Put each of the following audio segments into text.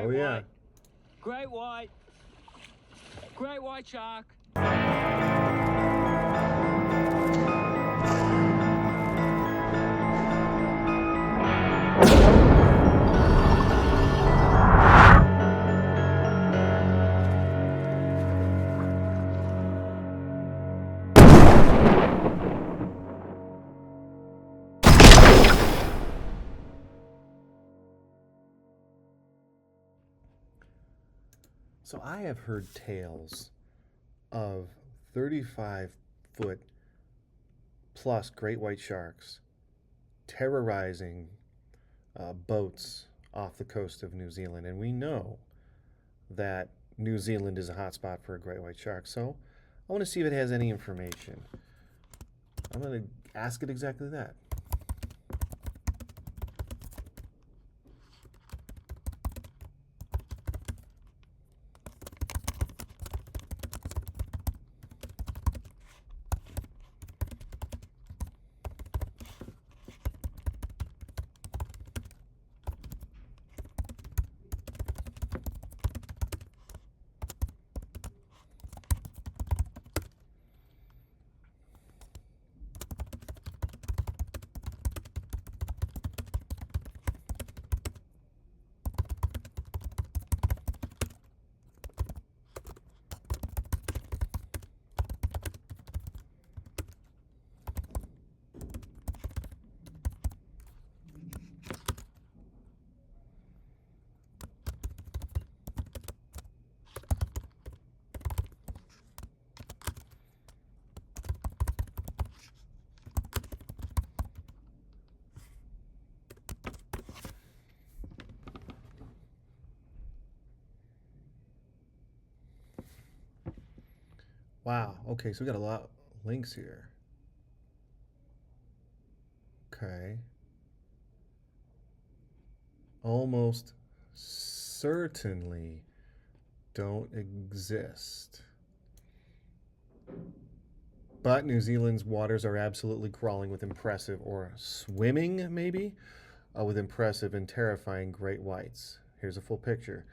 Oh, yeah. Great white. Great white shark. So I have heard tales of 35-foot plus great white sharks terrorizing boats off the coast of New Zealand. And we know that New Zealand is a hotspot for a great white shark. So I want to see if it has any information. I'm going to ask it exactly that. Wow. Okay, so we got a lot of links here. Okay. Almost certainly don't exist. But New Zealand's waters are absolutely crawling with impressive, or swimming maybe, with impressive and terrifying great whites. Here's a full picture.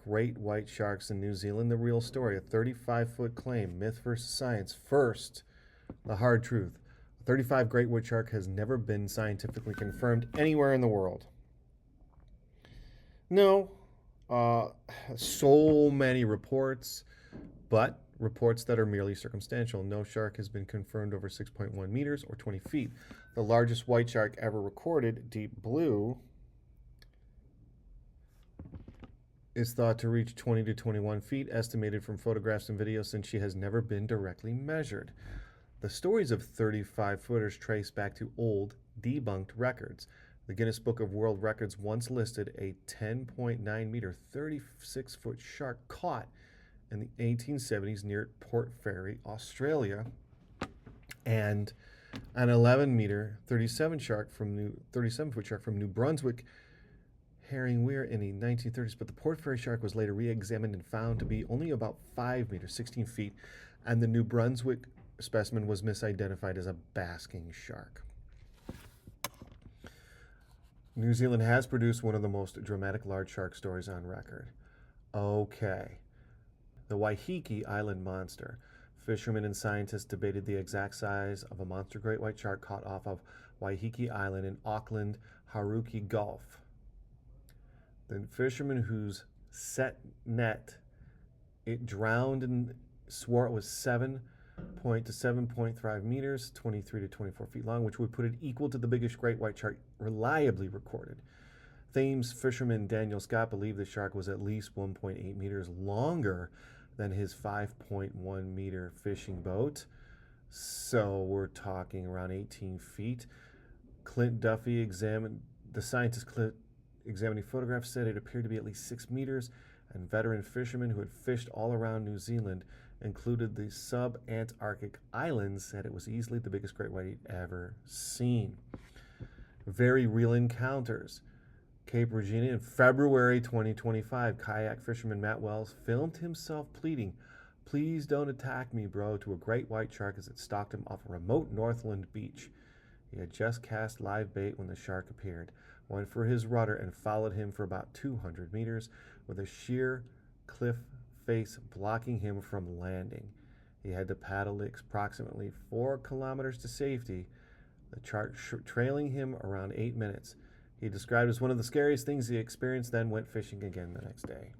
Great white sharks in New Zealand, the real story. A 35-foot claim, myth versus science. First, the hard truth. A 35 great white shark has never been scientifically confirmed anywhere in the world. No, so many reports, but reports that are merely circumstantial. No shark has been confirmed over 6.1 meters or 20 feet. The largest white shark ever recorded, deep blue, is thought to reach 20 to 21 feet, estimated from photographs and videos, since she has never been directly measured. The stories of 35-footers trace back to old, debunked records. The Guinness Book of World Records once listed a 10.9 meter, 36-foot shark caught in the 1870s near Port Fairy, Australia, and an 11 meter, 37-foot shark from New Brunswick, Herring Weir, in the 1930s. But the Port Fairy shark was later re-examined and found to be only about 5 meters, 16 feet, and the New Brunswick specimen was misidentified as a basking shark. New Zealand has produced one of the most dramatic large shark stories on record. Okay. The Waiheke Island monster. Fishermen and scientists debated the exact size of a monster great white shark caught off of Waiheke Island in Auckland, Hauraki Gulf. The fisherman whose set net it drowned and swore it was 7 to 7.5 meters, 23 to 24 feet long, which would put it equal to the biggest great white shark reliably recorded. Thames fisherman Daniel Scott believed the shark was at least 1.8 meters longer than his 5.1 meter fishing boat. So we're talking around 18 feet. Clint Duffy examining photographs said it appeared to be at least 6 meters, and veteran fishermen who had fished all around New Zealand, included the sub-Antarctic islands, said it was easily the biggest great white he'd ever seen. Very real encounters. Cape Regina in February 2025, kayak fisherman Matt Wells filmed himself pleading, "Please don't attack me, bro," to a great white shark as it stalked him off a remote Northland beach. He had just cast live bait when the shark appeared, went for his rudder, and followed him for about 200 meters with a sheer cliff face blocking him from landing. He had to paddle approximately 4 kilometers to safety, the shark trailing him around 8 minutes. He described as one of the scariest things he experienced, then went fishing again the next day.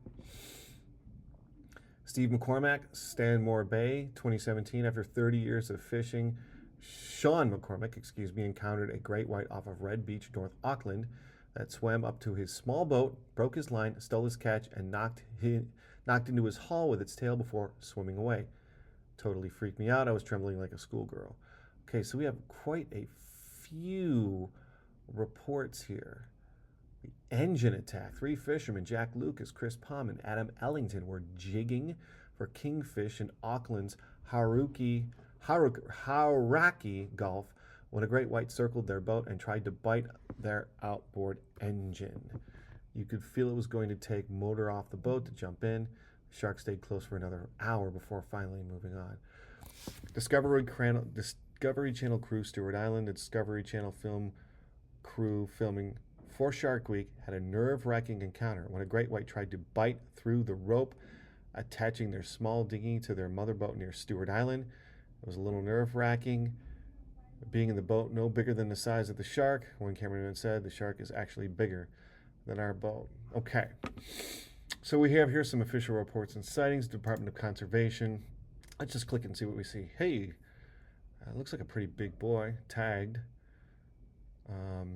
Steve McCormack, Stanmore Bay, 2017. After 30 years of fishing, Sean McCormack, encountered a great white off of Red Beach, North Auckland, that swam up to his small boat, broke his line, stole his catch, and knocked into his hull with its tail before swimming away. Totally freaked me out. I was trembling like a schoolgirl. Okay, so we have quite a few reports here. The engine attack. 3 fishermen, Jack Lucas, Chris Palm, and Adam Ellington, were jigging for kingfish in Auckland's Hauraki Gulf when a great white circled their boat and tried to bite their outboard engine. You could feel it was going to take motor off the boat to jump in. The shark stayed close for another hour before finally moving on. Discovery Channel crew, Stewart Island, the Discovery Channel film crew filming for Shark Week had a nerve-wracking encounter when a great white tried to bite through the rope attaching their small dinghy to their mother boat near Stewart Island. It was a little nerve-wracking. Being in the boat no bigger than the size of the shark, one cameraman said, the shark is actually bigger than our boat. Okay, so we have here some official reports and sightings, Department of Conservation. Let's just click and see what we see. Hey, looks like a pretty big boy, tagged.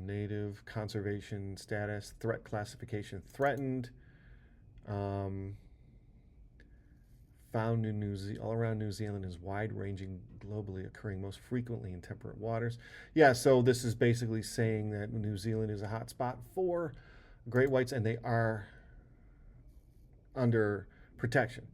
Native, conservation status, threat classification, threatened. Found in all around New Zealand, is wide-ranging, globally occurring most frequently in temperate waters. Yeah, so this is basically saying that New Zealand is a hot spot for great whites, and they are under protection.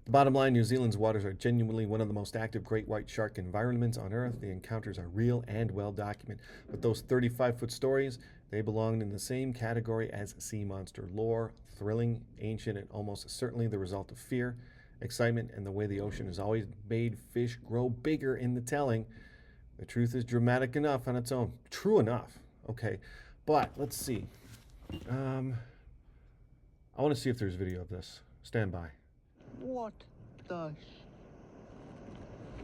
Bottom line, New Zealand's waters are genuinely one of the most active great white shark environments on Earth. The encounters are real and well documented. But those 35-foot stories, they belonged in the same category as sea monster lore, thrilling, ancient, and almost certainly the result of fear, excitement, and the way the ocean has always made fish grow bigger in the telling. The truth is dramatic enough on its own. True enough. Okay, but let's see. I want to see if there's video of this. Stand by. What the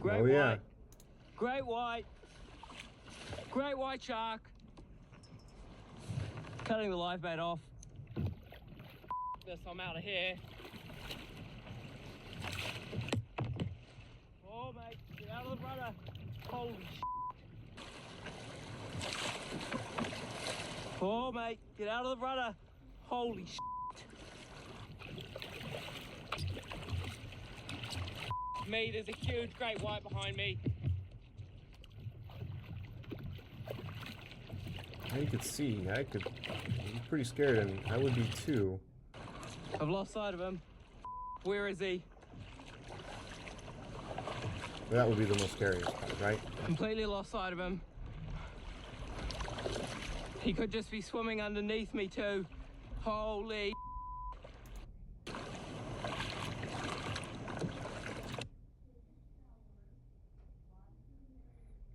Great Oh, yeah. white. Great white. Great white shark. Cutting the live bait off. This, I'm out of here. Oh, mate, get out of the rudder. Holy shit. Oh, mate, get out of the rudder. Holy shit. Me, there's a huge great white behind me. You could see, I'm pretty scared, and I would be too. I've lost sight of him. Where is he? That would be the most scariest part, right? Completely lost sight of him. He could just be swimming underneath me too. Holy.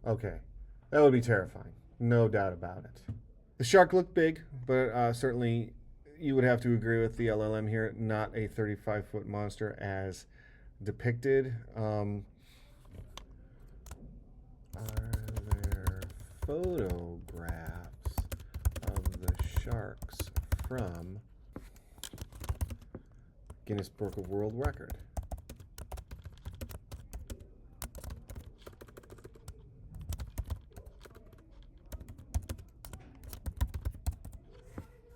Okay, that would be terrifying, no doubt about it. The shark looked big, but certainly you would have to agree with the LLM here, not a 35-foot monster as depicted. Are there photographs of the sharks from Guinness Book of World Record?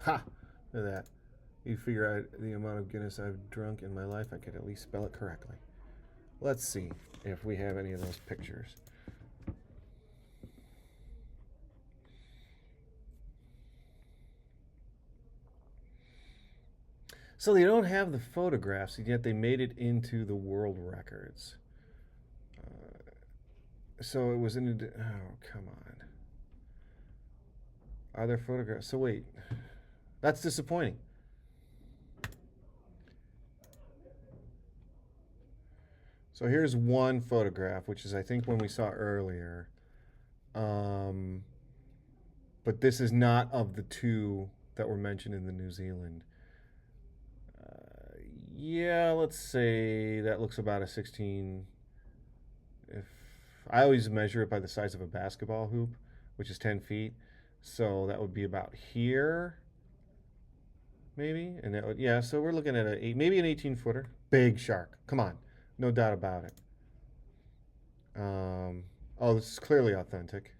Ha! Look at that. You figure out the amount of Guinness I've drunk in my life, I could at least spell it correctly. Let's see if we have any of those pictures. So they don't have the photographs, yet they made it into the world records. So it was in a... Oh, come on. Are there photographs? So wait. That's disappointing. So here's one photograph, which is I think one we saw earlier. But this is not of the two that were mentioned in the New Zealand. Yeah, let's say that looks about a 16. If I always measure it by the size of a basketball hoop, which is 10 feet, so that would be about here, maybe. And that would, yeah, so we're looking at maybe an 18 footer. Big shark. Come on, no doubt about it. Oh, this is clearly authentic.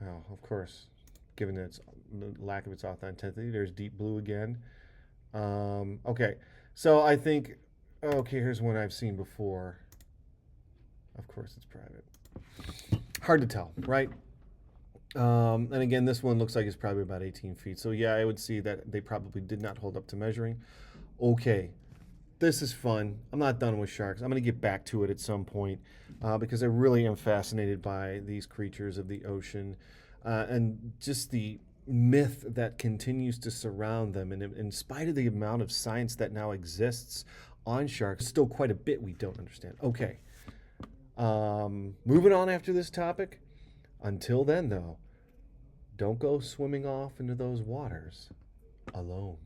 Oh, of course, given its the lack of its authenticity. There's deep blue again. Okay, so I think, okay, here's one I've seen before. Of course, it's private. Hard to tell, right? And again, this one looks like it's probably about 18 feet. So yeah, I would see that they probably did not hold up to measuring. Okay, this is fun. I'm not done with sharks. I'm going to get back to it at some point because I really am fascinated by these creatures of the ocean and just the myth that continues to surround them. And in spite of the amount of science that now exists on sharks, still quite a bit we don't understand. Okay, moving on after this topic. Until then, though, don't go swimming off into those waters alone.